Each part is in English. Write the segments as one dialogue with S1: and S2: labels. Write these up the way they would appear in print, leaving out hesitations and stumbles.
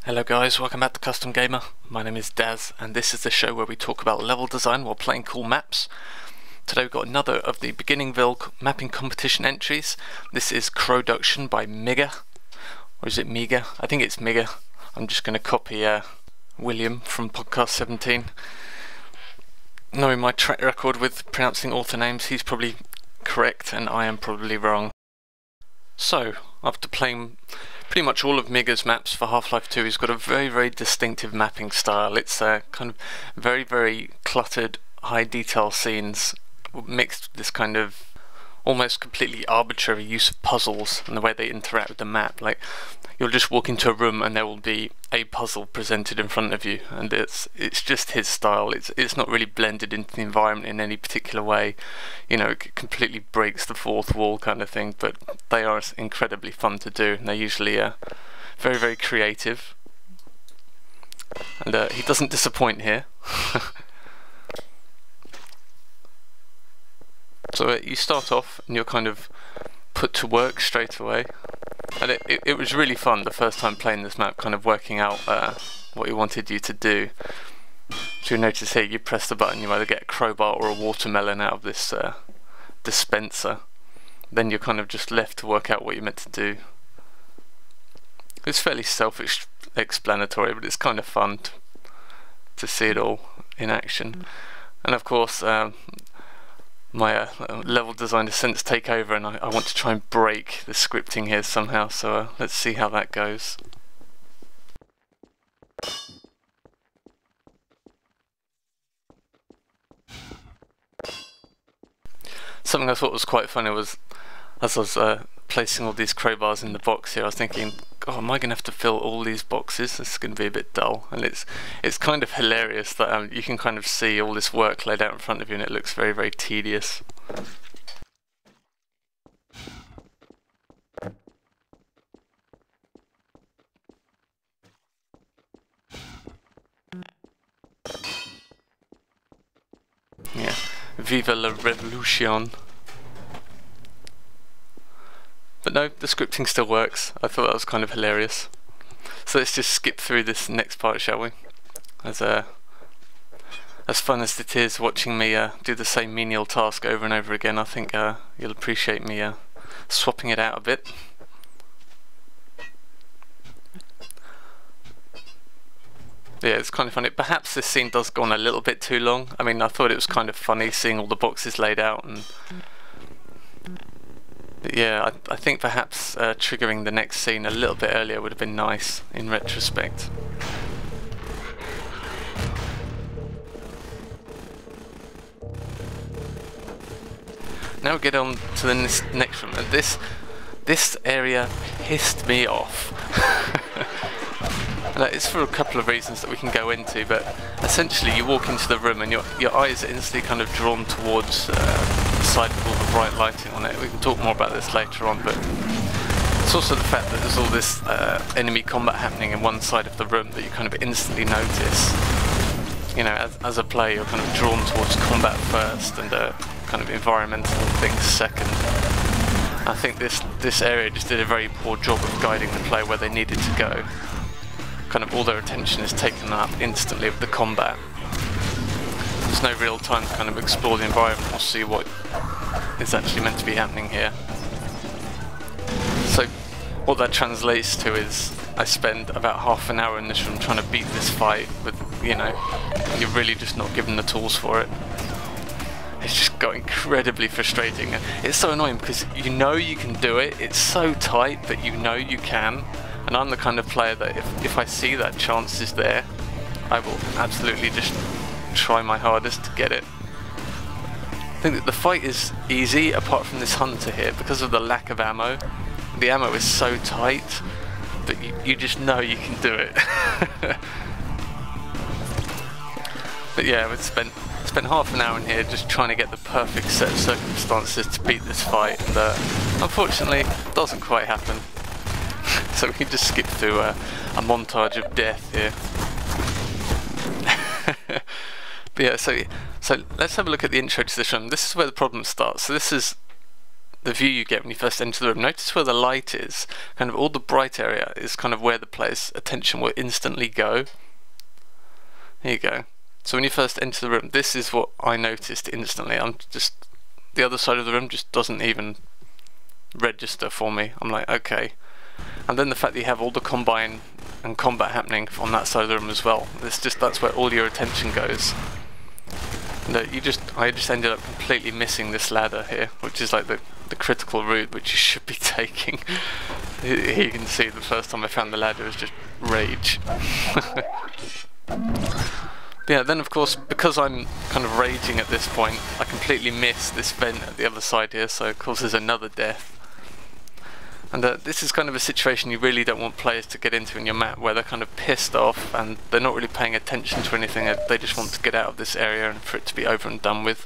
S1: Hello guys, welcome back to Custom Gamer. My name is Daz and this is the show where we talk about level design while playing cool maps. Today we've got another of the BeginningVille mapping competition entries. This is Crowduction by Miigga. Or is it Miigga? I think it's Miigga. I'm just going to copy William from podcast 17. Knowing my track record with pronouncing author names, he's probably correct and I am probably wrong. So, after playing pretty much all of Miigga's maps for Half-Life 2, he's got a very distinctive mapping style. It's kind of very cluttered, high detail scenes mixed with this kind of almost completely arbitrary use of puzzles and the way they interact with the map. Like, you'll just walk into a room and there will be a puzzle presented in front of you, and it's just his style. It's not really blended into the environment in any particular way. You know, it completely breaks the fourth wall kind of thing, but they are incredibly fun to do, and they're usually very creative. And he doesn't disappoint here. So you start off and you're kind of put to work straight away, and it was really fun the first time playing this map, kind of working out what he wanted you to do. So you notice here, you press the button, you either get a crowbar or a watermelon out of this dispenser. Then you're kind of just left to work out what you're meant to do. It's fairly self-explanatory, but it's kind of fun to see it all in action. And of course, my level design has since take over, and I want to try and break the scripting here somehow, so let's see how that goes. Something I thought was quite funny was, as I was placing all these crowbars in the box here, I was thinking, oh, am I going to have to fill all these boxes? This is going to be a bit dull. And it's kind of hilarious that you can kind of see all this work laid out in front of you and it looks very tedious. Yeah, Viva la Revolution. But no, the scripting still works. I thought that was kind of hilarious. So let's just skip through this next part, shall we? As fun as it is watching me do the same menial task over and over again, I think you'll appreciate me swapping it out a bit. Yeah, it's kind of funny. Perhaps this scene does go on a little bit too long. I mean, I thought it was kind of funny seeing all the boxes laid out, and but yeah, I think perhaps triggering the next scene a little bit earlier would have been nice in retrospect. Now we get on to the next room, and this area pissed me off. And it's for a couple of reasons that we can go into, but essentially you walk into the room and your eyes are instantly kind of drawn towards the side with all the bright lighting on it. We can talk more about this later on, but it's also the fact that there's all this enemy combat happening in one side of the room that you kind of instantly notice. You know, as a player, you're kind of drawn towards combat first and kind of environmental things second. I think this area just did a very poor job of guiding the player where they needed to go. Kind of all their attention is taken up instantly with the combat. There's no real time to kind of explore the environment or see what is actually meant to be happening here. So what that translates to is I spend about half an hour in this room trying to beat this fight, but you know, you're really just not given the tools for it. It's just got incredibly frustrating. It's so annoying because you know you can do it, it's so tight that you know you can. And I'm the kind of player that if I see that chance is there, I will absolutely just try my hardest to get it. I think that the fight is easy apart from this hunter here because of the lack of ammo. The ammo is so tight that you just know you can do it. But yeah, we spent half an hour in here just trying to get the perfect set of circumstances to beat this fight, and unfortunately it doesn't quite happen. So we can just skip through a montage of death here. But yeah, so let's have a look at the intro to this room. This is where the problem starts. So this is the view you get when you first enter the room. Notice where the light is, kind of all the bright area is kind of where the player's attention will instantly go. Here you go. So when you first enter the room, this is what I noticed instantly. The other side of the room just doesn't even register for me. I'm like, okay. And then the fact that you have all the combine and combat happening on that side of the room as well. That's where all your attention goes. And I just ended up completely missing this ladder here, which is like the critical route which you should be taking. Here you can see the first time I found the ladder was just rage. Yeah, then of course, because I'm kind of raging at this point, I completely miss this vent at the other side here, so of course there's another death. And this is kind of a situation you really don't want players to get into in your map, where they're kind of pissed off and they're not really paying attention to anything. They just want to get out of this area and for it to be over and done with.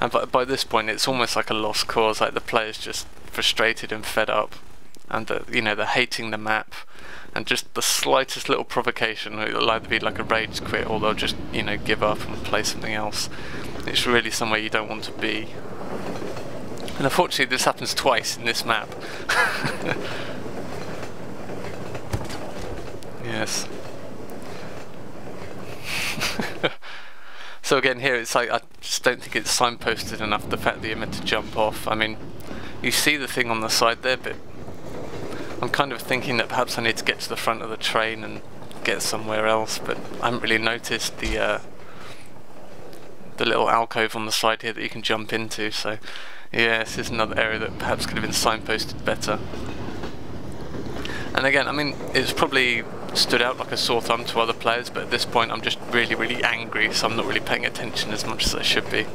S1: And by this point it's almost like a lost cause, like the player's just frustrated and fed up, and they're hating the map, and just the slightest little provocation, it'll either be like a rage quit or they'll just give up and play something else. It's really somewhere you don't want to be. And unfortunately this happens twice in this map. Yes. So again here it's like, I just don't think it's signposted enough, the fact that you're meant to jump off. I mean, you see the thing on the side there, but I'm kind of thinking that perhaps I need to get to the front of the train and get somewhere else, but I haven't really noticed the little alcove on the side here that you can jump into. So yeah, this is another area that perhaps could have been signposted better. And again, I mean, it's probably stood out like a sore thumb to other players, but at this point I'm just really, really angry, so I'm not really paying attention as much as I should be.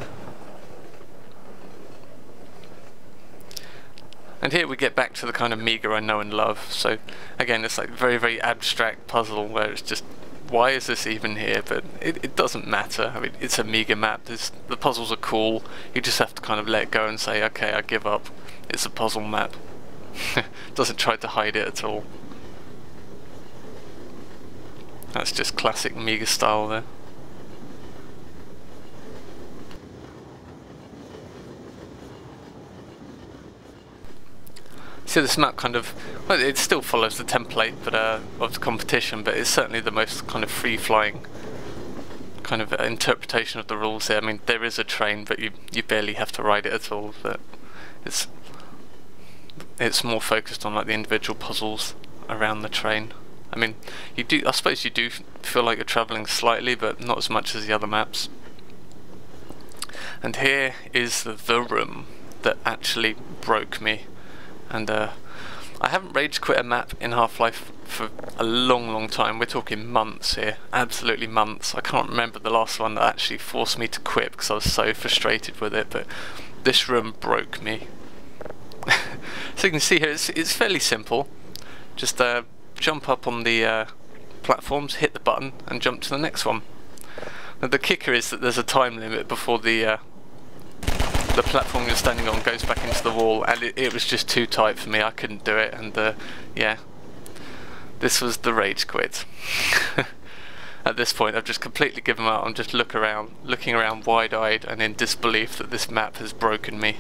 S1: And here we get back to the kind of Miigga I know and love. So again, it's like very, very abstract puzzle where it's just, why is this even here? But it doesn't matter. I mean, it's a Miigga map. The puzzles are cool. You just have to kind of let it go and say, okay, I give up. It's a puzzle map. Doesn't try to hide it at all. That's just classic Miigga style there. So this map kind of, well, it still follows the template of the competition, but it's certainly the most kind of free-flying kind of interpretation of the rules here. I mean, there is a train, but you barely have to ride it at all. But it's more focused on like the individual puzzles around the train. I mean, I suppose you do feel like you're travelling slightly, but not as much as the other maps. And here is the room that actually broke me. And I haven't rage quit a map in Half-Life for a long, long time. We're talking months here, absolutely months. I can't remember the last one that actually forced me to quit because I was so frustrated with it, but this room broke me. So you can see here, it's fairly simple. Just jump up on the platforms, hit the button, and jump to the next one. Now, the kicker is that there's a time limit before the platform you're standing on goes back into the wall, and it was just too tight for me. I couldn't do it, and yeah, this was the rage quit. At this point I've just completely given up. I'm just looking around wide-eyed and in disbelief that this map has broken me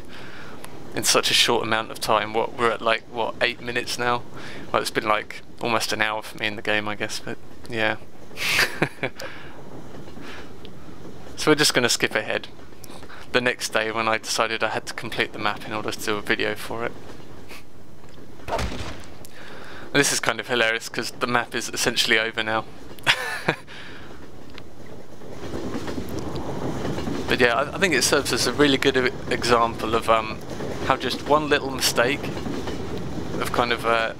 S1: in such a short amount of time. We're at like, what, 8 minutes now? Well, it's been like almost an hour for me in the game, I guess, but yeah. So we're just going to skip ahead. The next day, when I decided I had to complete the map in order to do a video for it. This is kind of hilarious because the map is essentially over now. But yeah, I think it serves as a really good example of how just one little mistake of kind of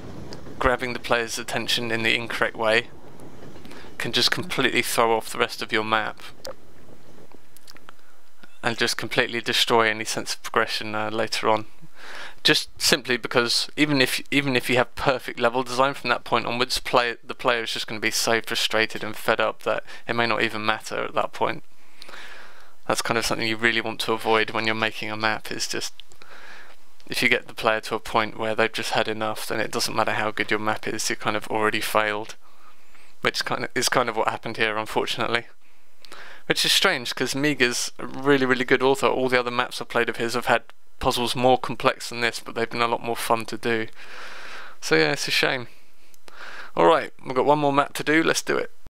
S1: grabbing the player's attention in the incorrect way can just completely throw off the rest of your map and just completely destroy any sense of progression later on. Just simply because even if you have perfect level design from that point onwards, the player is just going to be so frustrated and fed up that it may not even matter at that point. That's kind of something you really want to avoid when you're making a map. Is just, if you get the player to a point where they've just had enough, then it doesn't matter how good your map is, you kind of already failed. Which is kind of what happened here, unfortunately. Which is strange, because Miigga's a really, really good author. All the other maps I've played of his have had puzzles more complex than this, but they've been a lot more fun to do. So yeah, it's a shame. Alright, we've got one more map to do, let's do it.